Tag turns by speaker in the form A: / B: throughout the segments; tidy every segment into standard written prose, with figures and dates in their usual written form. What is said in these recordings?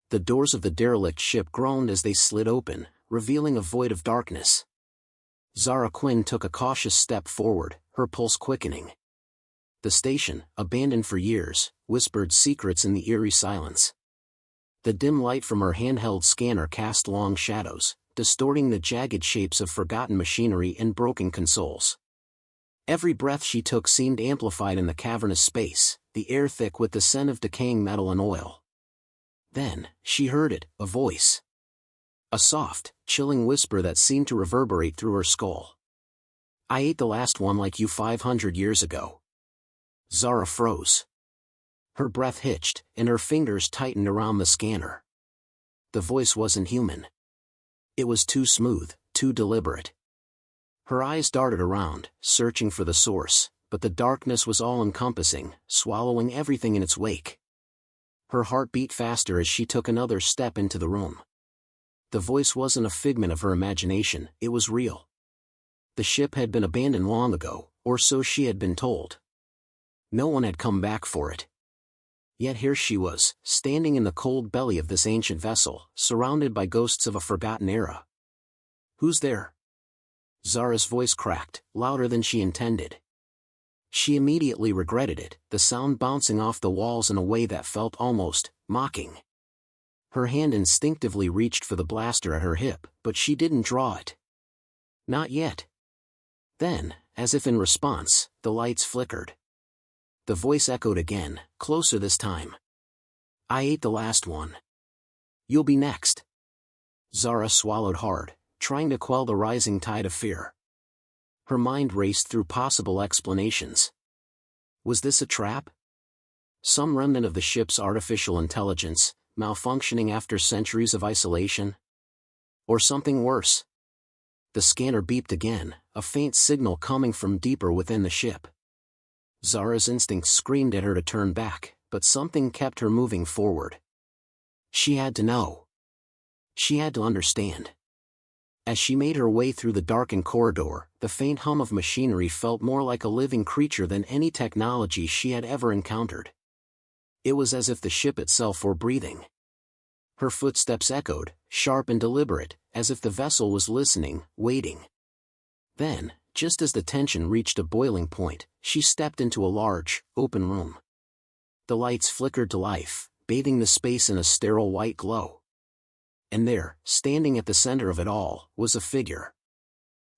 A: The doors of the derelict ship groaned as they slid open, revealing a void of darkness. Zara Quinn took a cautious step forward, her pulse quickening. The station, abandoned for years, whispered secrets in the eerie silence. The dim light from her handheld scanner cast long shadows, distorting the jagged shapes of forgotten machinery and broken consoles. Every breath she took seemed amplified in the cavernous space, the air thick with the scent of decaying metal and oil. Then, she heard it, a voice. A soft, chilling whisper that seemed to reverberate through her skull. "I ate the last one like you 500 years ago." Zara froze. Her breath hitched, and her fingers tightened around the scanner. The voice wasn't human. It was too smooth, too deliberate. Her eyes darted around, searching for the source, but the darkness was all-encompassing, swallowing everything in its wake. Her heart beat faster as she took another step into the room. The voice wasn't a figment of her imagination, it was real. The ship had been abandoned long ago, or so she had been told. No one had come back for it. Yet here she was, standing in the cold belly of this ancient vessel, surrounded by ghosts of a forgotten era. "Who's there?" Zara's voice cracked, louder than she intended. She immediately regretted it, the sound bouncing off the walls in a way that felt almost mocking. Her hand instinctively reached for the blaster at her hip, but she didn't draw it. Not yet. Then, as if in response, the lights flickered. The voice echoed again, closer this time. "I ate the last one. You'll be next." Zara swallowed hard, trying to quell the rising tide of fear. Her mind raced through possible explanations. Was this a trap? Some remnant of the ship's artificial intelligence, malfunctioning after centuries of isolation? Or something worse? The scanner beeped again, a faint signal coming from deeper within the ship. Zara's instincts screamed at her to turn back, but something kept her moving forward. She had to know. She had to understand. As she made her way through the darkened corridor, the faint hum of machinery felt more like a living creature than any technology she had ever encountered. It was as if the ship itself were breathing. Her footsteps echoed, sharp and deliberate, as if the vessel was listening, waiting. Then, just as the tension reached a boiling point, she stepped into a large, open room. The lights flickered to life, bathing the space in a sterile white glow. And there, standing at the center of it all, was a figure.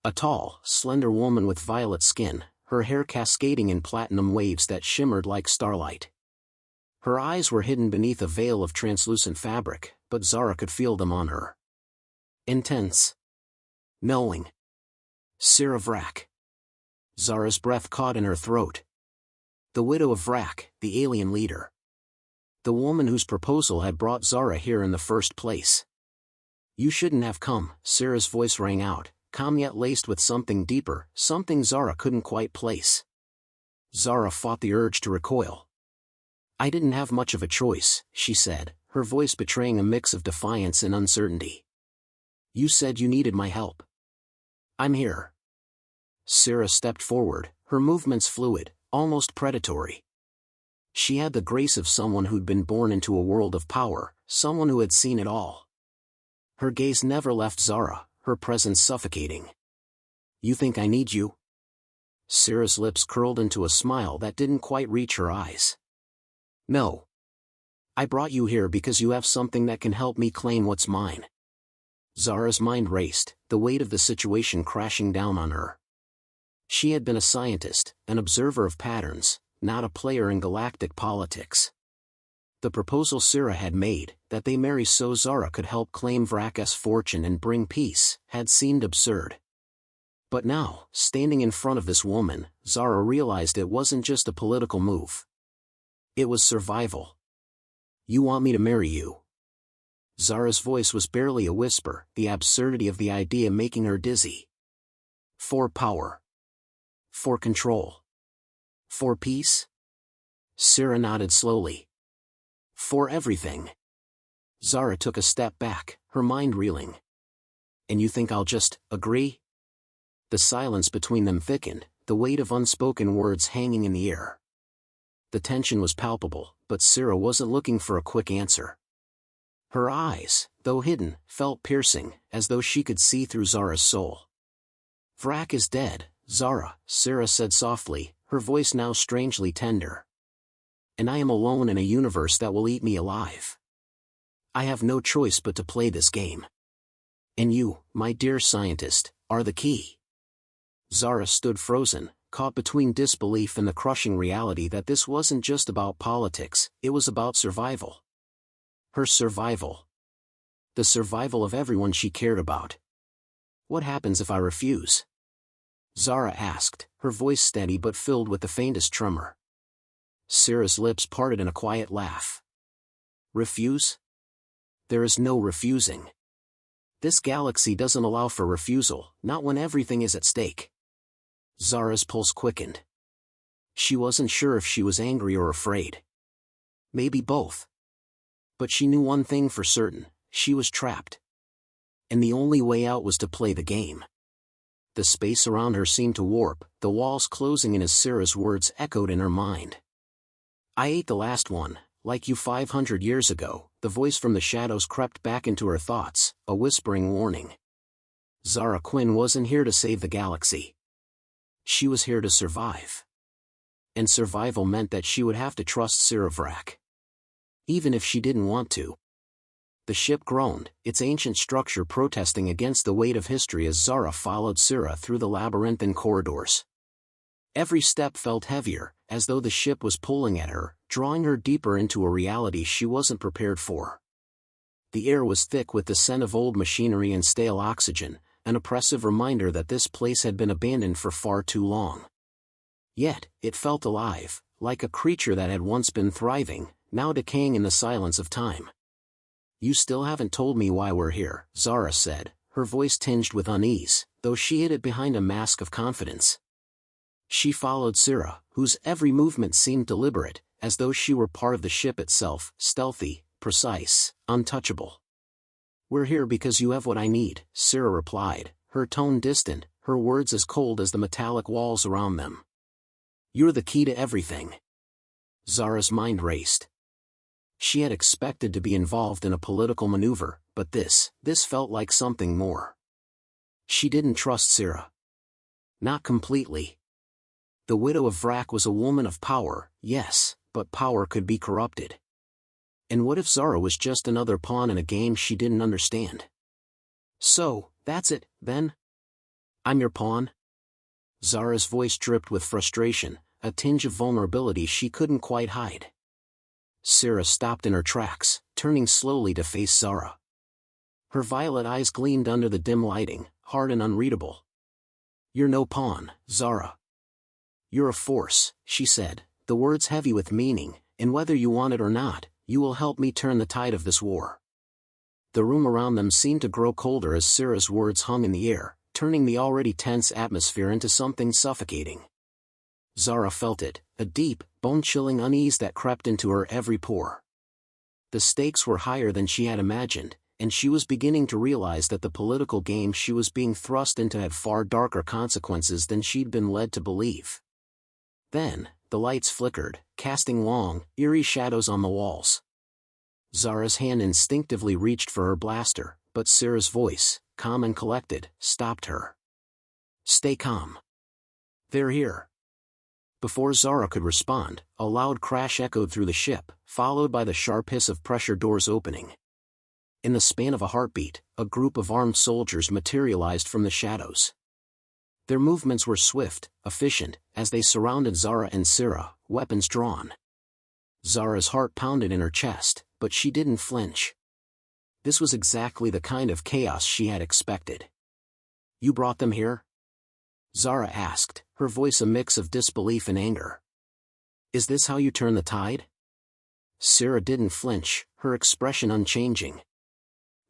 A: A tall, slender woman with violet skin, her hair cascading in platinum waves that shimmered like starlight. Her eyes were hidden beneath a veil of translucent fabric, but Zara could feel them on her. Intense. Knowing. Sira V'rak. Zara's breath caught in her throat. The widow of V'rak, the alien leader. The woman whose proposal had brought Zara here in the first place. "You shouldn't have come," Sira's voice rang out, calm yet laced with something deeper, something Zara couldn't quite place. Zara fought the urge to recoil. "I didn't have much of a choice," she said, her voice betraying a mix of defiance and uncertainty. "You said you needed my help. I'm here." Sira stepped forward, her movements fluid, almost predatory. She had the grace of someone who'd been born into a world of power, someone who had seen it all. Her gaze never left Zara, her presence suffocating. "You think I need you?" Sira's lips curled into a smile that didn't quite reach her eyes. "No. I brought you here because you have something that can help me claim what's mine." Zara's mind raced, the weight of the situation crashing down on her. She had been a scientist, an observer of patterns, not a player in galactic politics. The proposal Sira had made, that they marry so Zara could help claim V'rak's fortune and bring peace, had seemed absurd. But now, standing in front of this woman, Zara realized it wasn't just a political move. It was survival. "You want me to marry you?" Zara's voice was barely a whisper, the absurdity of the idea making her dizzy. "For power. For control. For peace?" Sira nodded slowly. "For everything." Zara took a step back, her mind reeling. "And you think I'll just agree?" The silence between them thickened, the weight of unspoken words hanging in the air. The tension was palpable, but Sira wasn't looking for a quick answer. Her eyes, though hidden, felt piercing, as though she could see through Zara's soul. "V'rak is dead, Zara," Sira said softly, her voice now strangely tender. "And I am alone in a universe that will eat me alive. I have no choice but to play this game. And you, my dear scientist, are the key." Zara stood frozen, caught between disbelief and the crushing reality that this wasn't just about politics, it was about survival. Her survival. The survival of everyone she cared about. "What happens if I refuse?" Zara asked, her voice steady but filled with the faintest tremor. Sira's lips parted in a quiet laugh. "Refuse? There is no refusing. This galaxy doesn't allow for refusal, not when everything is at stake." Zara's pulse quickened. She wasn't sure if she was angry or afraid. Maybe both. But she knew one thing for certain, she was trapped. And the only way out was to play the game. The space around her seemed to warp, the walls closing in as Sira's words echoed in her mind. "I ate the last one, like you 500 years ago," the voice from the shadows crept back into her thoughts, a whispering warning. Zara Quinn wasn't here to save the galaxy. She was here to survive. And survival meant that she would have to trust Sira V'rak. Even if she didn't want to. The ship groaned, its ancient structure protesting against the weight of history as Zara followed Sira through the labyrinthine corridors. Every step felt heavier, as though the ship was pulling at her, drawing her deeper into a reality she wasn't prepared for. The air was thick with the scent of old machinery and stale oxygen, an oppressive reminder that this place had been abandoned for far too long. Yet, it felt alive, like a creature that had once been thriving, now decaying in the silence of time. "You still haven't told me why we're here," Zara said, her voice tinged with unease, though she hid it behind a mask of confidence. She followed Sira, whose every movement seemed deliberate, as though she were part of the ship itself, stealthy, precise, untouchable. "We're here because you have what I need," Sira replied, her tone distant, her words as cold as the metallic walls around them. "You're the key to everything." Zara's mind raced. She had expected to be involved in a political maneuver, but this felt like something more. She didn't trust Sira. Not completely. The widow of V'rak was a woman of power, yes, but power could be corrupted. And what if Zara was just another pawn in a game she didn't understand? "So, that's it, then? I'm your pawn?" Zara's voice dripped with frustration, a tinge of vulnerability she couldn't quite hide. Sira stopped in her tracks, turning slowly to face Zara. Her violet eyes gleamed under the dim lighting, hard and unreadable. "You're no pawn, Zara. You're a force," she said, the words heavy with meaning, "and whether you want it or not, you will help me turn the tide of this war." The room around them seemed to grow colder as Sira's words hung in the air, turning the already tense atmosphere into something suffocating. Zara felt it, a deep, bone-chilling unease that crept into her every pore. The stakes were higher than she had imagined, and she was beginning to realize that the political game she was being thrust into had far darker consequences than she'd been led to believe. Then, the lights flickered, casting long, eerie shadows on the walls. Zara's hand instinctively reached for her blaster, but Sira's voice, calm and collected, stopped her. "Stay calm. They're here." Before Zara could respond, a loud crash echoed through the ship, followed by the sharp hiss of pressure doors opening. In the span of a heartbeat, a group of armed soldiers materialized from the shadows. Their movements were swift, efficient, as they surrounded Zara and Sira, weapons drawn. Zara's heart pounded in her chest, but she didn't flinch. This was exactly the kind of chaos she had expected. "You brought them here?" Zara asked, her voice a mix of disbelief and anger. "Is this how you turn the tide?" Sira didn't flinch, her expression unchanging.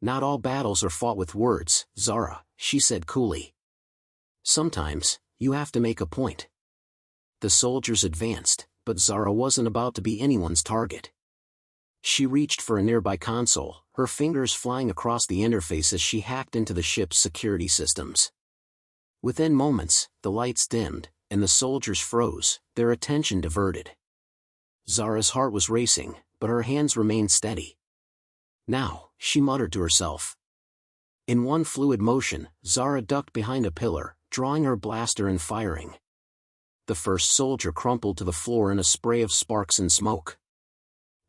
A: "Not all battles are fought with words, Zara," she said coolly. "Sometimes, you have to make a point." The soldiers advanced, but Zara wasn't about to be anyone's target. She reached for a nearby console, her fingers flying across the interface as she hacked into the ship's security systems. Within moments, the lights dimmed, and the soldiers froze, their attention diverted. Zara's heart was racing, but her hands remained steady. Now, she muttered to herself. In one fluid motion, Zara ducked behind a pillar, drawing her blaster and firing. The first soldier crumpled to the floor in a spray of sparks and smoke.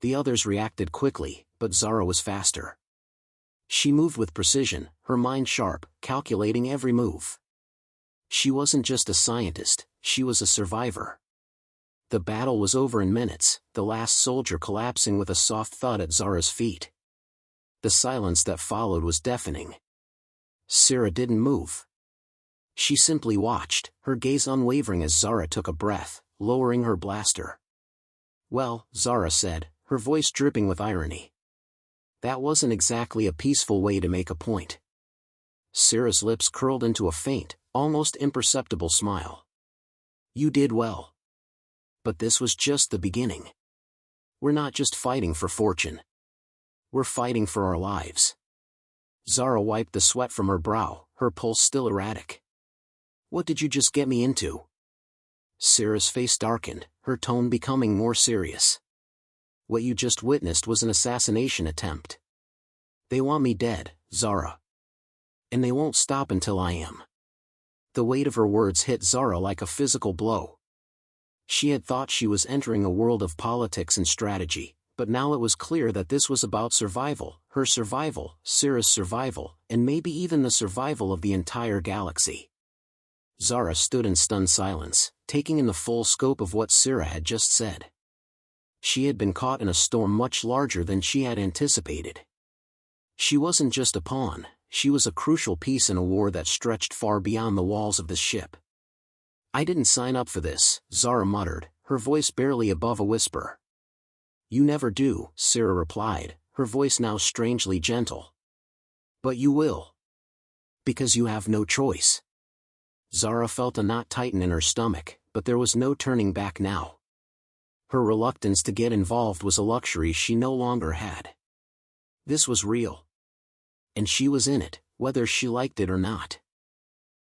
A: The others reacted quickly, but Zara was faster. She moved with precision, her mind sharp, calculating every move. She wasn't just a scientist, she was a survivor. The battle was over in minutes, the last soldier collapsing with a soft thud at Zara's feet. The silence that followed was deafening. Sira didn't move. She simply watched, her gaze unwavering as Zara took a breath, lowering her blaster. "Well," Zara said, her voice dripping with irony. "That wasn't exactly a peaceful way to make a point." Sira's lips curled into a faint, almost imperceptible smile. "You did well. But this was just the beginning. We're not just fighting for fortune. We're fighting for our lives." Zara wiped the sweat from her brow, her pulse still erratic. "What did you just get me into?" Sira's face darkened, her tone becoming more serious. "What you just witnessed was an assassination attempt. They want me dead, Zara. And they won't stop until I am." The weight of her words hit Zara like a physical blow. She had thought she was entering a world of politics and strategy, but now it was clear that this was about survival, her survival, Sira's survival, and maybe even the survival of the entire galaxy. Zara stood in stunned silence, taking in the full scope of what Sira had just said. She had been caught in a storm much larger than she had anticipated. She wasn't just a pawn, she was a crucial piece in a war that stretched far beyond the walls of the ship. "I didn't sign up for this," Zara muttered, her voice barely above a whisper. "You never do," Sira replied, her voice now strangely gentle. "But you will. Because you have no choice." Zara felt a knot tighten in her stomach, but there was no turning back now. Her reluctance to get involved was a luxury she no longer had. This was real. And she was in it, whether she liked it or not.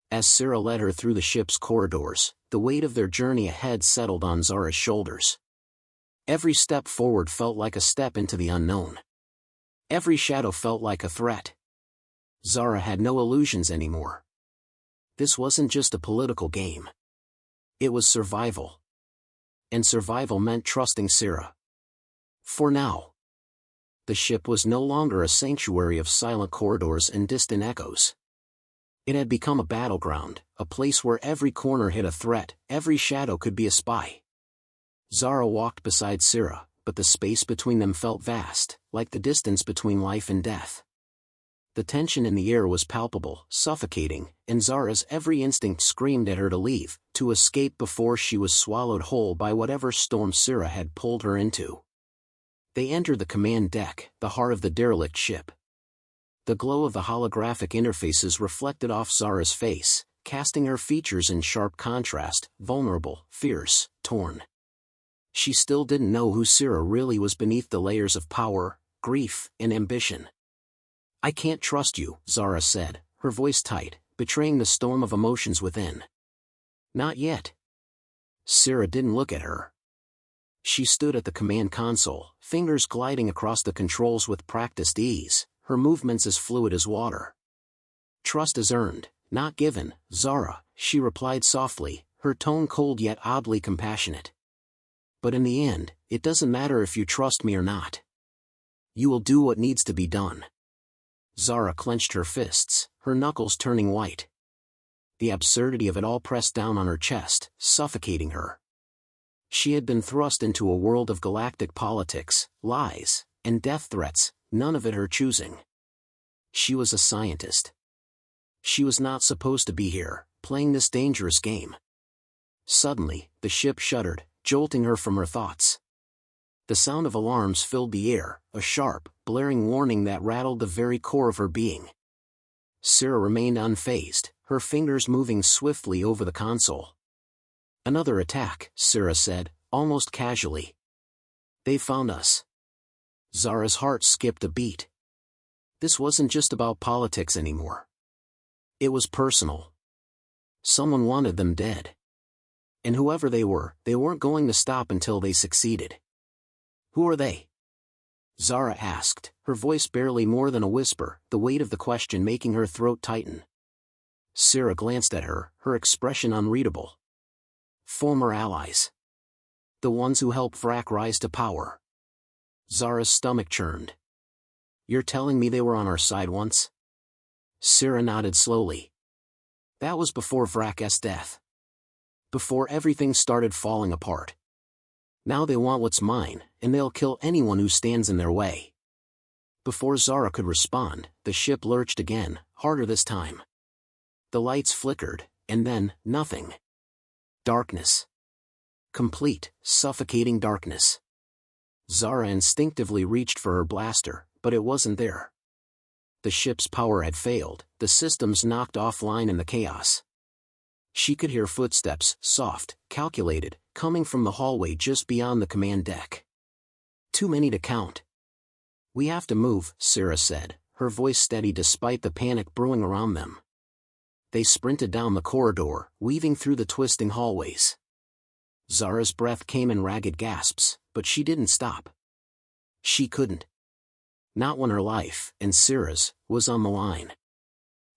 A: As Sira led her through the ship's corridors, the weight of their journey ahead settled on Zara's shoulders. Every step forward felt like a step into the unknown. Every shadow felt like a threat. Zara had no illusions anymore. This wasn't just a political game. It was survival. And survival meant trusting Sira. For now. The ship was no longer a sanctuary of silent corridors and distant echoes. It had become a battleground, a place where every corner hid a threat, every shadow could be a spy. Zara walked beside Sira, but the space between them felt vast, like the distance between life and death. The tension in the air was palpable, suffocating, and Zara's every instinct screamed at her to leave, to escape before she was swallowed whole by whatever storm Sira had pulled her into. They entered the command deck, the heart of the derelict ship. The glow of the holographic interfaces reflected off Zara's face, casting her features in sharp contrast, vulnerable, fierce, torn. She still didn't know who Sira really was beneath the layers of power, grief, and ambition. "I can't trust you," Zara said, her voice tight, betraying the storm of emotions within. "Not yet." Sira didn't look at her. She stood at the command console, fingers gliding across the controls with practiced ease, her movements as fluid as water. "Trust is earned, not given, Zara," she replied softly, her tone cold yet oddly compassionate. "But in the end, it doesn't matter if you trust me or not. You will do what needs to be done." Zara clenched her fists, her knuckles turning white. The absurdity of it all pressed down on her chest, suffocating her. She had been thrust into a world of galactic politics, lies, and death threats, none of it her choosing. She was a scientist. She was not supposed to be here, playing this dangerous game. Suddenly, the ship shuddered, jolting her from her thoughts. The sound of alarms filled the air, a sharp, blaring warning that rattled the very core of her being. Sira remained unfazed, her fingers moving swiftly over the console. "Another attack," Sira said, almost casually. "They found us." Zara's heart skipped a beat. This wasn't just about politics anymore. It was personal. Someone wanted them dead. And whoever they weren't going to stop until they succeeded. "Who are they?" Zara asked, her voice barely more than a whisper, the weight of the question making her throat tighten. Sira glanced at her, her expression unreadable. Former allies. The ones who helped V'rak rise to power. Zara's stomach churned. You're telling me they were on our side once? Sira nodded slowly. That was before V'rak's death. Before everything started falling apart. Now they want what's mine, and they'll kill anyone who stands in their way. Before Zara could respond, the ship lurched again, harder this time. The lights flickered, and then, nothing. Darkness. Complete, suffocating darkness. Zara instinctively reached for her blaster, but it wasn't there. The ship's power had failed, the systems knocked offline in the chaos. She could hear footsteps, soft, calculated, coming from the hallway just beyond the command deck. Too many to count. We have to move, Sira said, her voice steady despite the panic brewing around them. They sprinted down the corridor, weaving through the twisting hallways. Zara's breath came in ragged gasps, but she didn't stop. She couldn't. Not when her life, and Sira's, was on the line.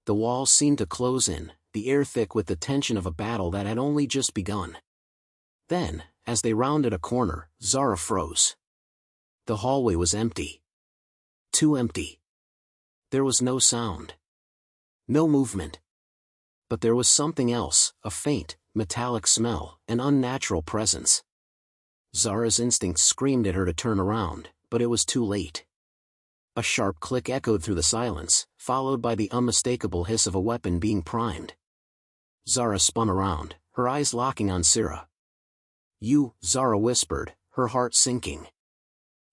A: The walls seemed to close in, the air thick with the tension of a battle that had only just begun. Then, as they rounded a corner, Zara froze. The hallway was empty. Too empty. There was no sound. No movement. But there was something else, a faint, metallic smell, an unnatural presence. Zara's instincts screamed at her to turn around, but it was too late. A sharp click echoed through the silence, followed by the unmistakable hiss of a weapon being primed. Zara spun around, her eyes locking on Sira. You, Zara whispered, her heart sinking.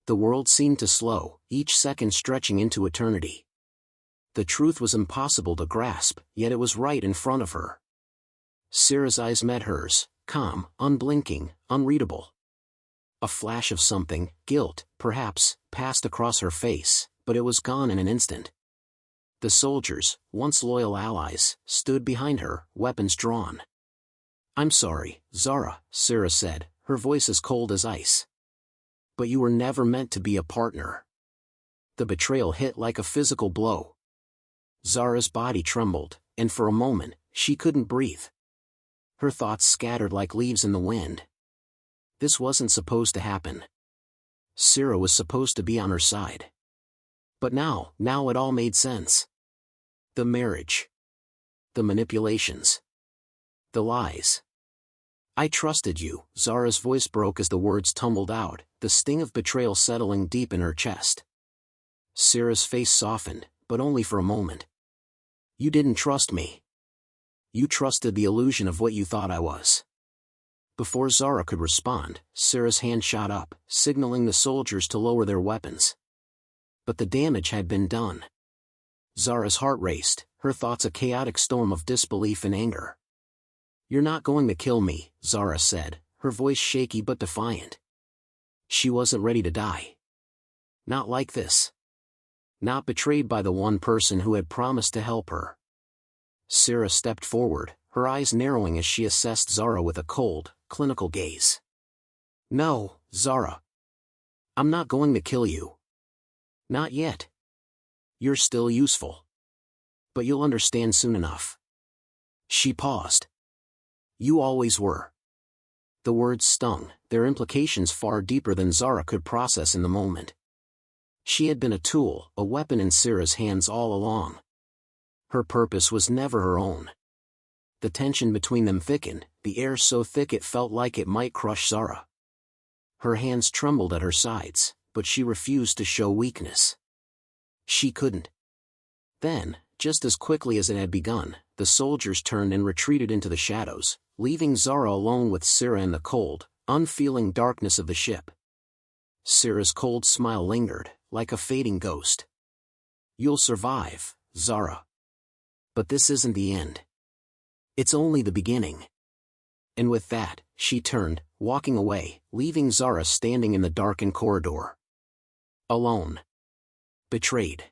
A: The world seemed to slow, each second stretching into eternity. The truth was impossible to grasp, yet it was right in front of her. Sira's eyes met hers, calm, unblinking, unreadable. A flash of something, guilt, perhaps, passed across her face, but it was gone in an instant. The soldiers, once loyal allies, stood behind her, weapons drawn. I'm sorry, Zara, Sira said, her voice as cold as ice. But you were never meant to be a partner. The betrayal hit like a physical blow. Zara's body trembled, and for a moment, she couldn't breathe. Her thoughts scattered like leaves in the wind. This wasn't supposed to happen. Sira was supposed to be on her side. But now it all made sense. The marriage. The manipulations. The lies. I trusted you, Zara's voice broke as the words tumbled out, the sting of betrayal settling deep in her chest. Sira's face softened, but only for a moment. You didn't trust me. You trusted the illusion of what you thought I was. Before Zara could respond, Sira's hand shot up, signaling the soldiers to lower their weapons. But the damage had been done. Zara's heart raced, her thoughts a chaotic storm of disbelief and anger. You're not going to kill me, Zara said, her voice shaky but defiant. She wasn't ready to die. Not like this. Not betrayed by the one person who had promised to help her. Sira stepped forward, her eyes narrowing as she assessed Zara with a cold, clinical gaze. No, Zara. I'm not going to kill you. Not yet. You're still useful. But you'll understand soon enough. She paused. You always were. The words stung, their implications far deeper than Zara could process in the moment. She had been a tool, a weapon in Sira's hands all along. Her purpose was never her own. The tension between them thickened, the air so thick it felt like it might crush Zara. Her hands trembled at her sides, but she refused to show weakness. She couldn't. Then, just as quickly as it had begun, the soldiers turned and retreated into the shadows, leaving Zara alone with Sira in the cold, unfeeling darkness of the ship. Sira's cold smile lingered, like a fading ghost. You'll survive, Zara. But this isn't the end. It's only the beginning. And with that, she turned, walking away, leaving Zara standing in the darkened corridor. Alone. Betrayed.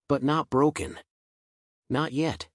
A: But not broken. Not yet.